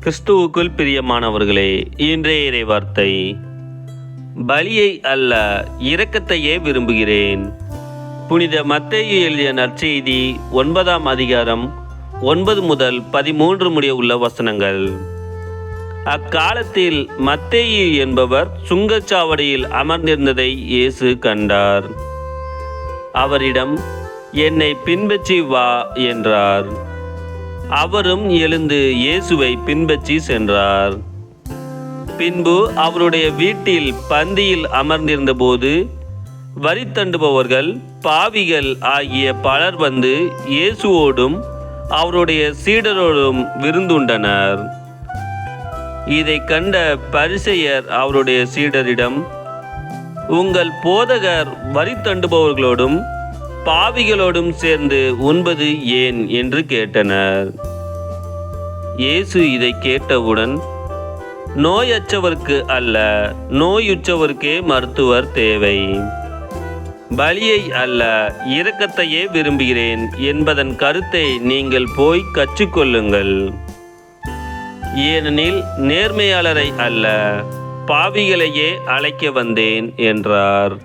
கிறிஸ்துவுக்குள் பிரியமானவர்களே, இன்றைய இறைவார்த்தை, பலியை அல்ல இரக்கத்தையே விரும்புகிறேன். புனித மத்தேயு எழுதிய நற்செய்தி 9ஆம் அதிகாரம் 9 முதல் 13 முடிய உள்ள வசனங்கள். அக்காலத்தில் மத்தேயு என்பவர் சுங்கச்சாவடியில் அமர்ந்திருந்ததை இயேசு கண்டார். அவரிடம், என்னை பின்பற்றி வா என்றார். அவரும் எழுந்து இயேசுவை பின்பற்றி சென்றார். பின்பு அவருடைய வீட்டில் பந்தியில் அமர்ந்திருந்தபோது வரி தண்டுபவர்கள், பாவிகள் ஆகிய பலர் வந்து இயேசுவோடும் அவருடைய சீடரோடும் விருந்துண்டனர். இதை கண்ட பரிசேயர் அவருடைய சீடரிடம், உங்கள் போதகர் வரி தண்டுபவர்களோடும் பாவிகளோடும் சேர்ந்து உண்பது ஏன் என்று கேட்டனர். இயேசு இதை கேட்டவுடன், நோயற்றவர்க்கு அல்ல, நோயுற்றவர்க்கே மருத்துவர் தேவை. பலியை அல்ல இரக்கத்தையே விரும்புகிறேன் என்பதன் கருத்தை நீங்கள் போய் கற்றுக்கொள்ளுங்கள். ஏனெனில் நேர்மையாளரை அல்ல, பாவிகளையே அழைக்க வந்தேன் என்றார்.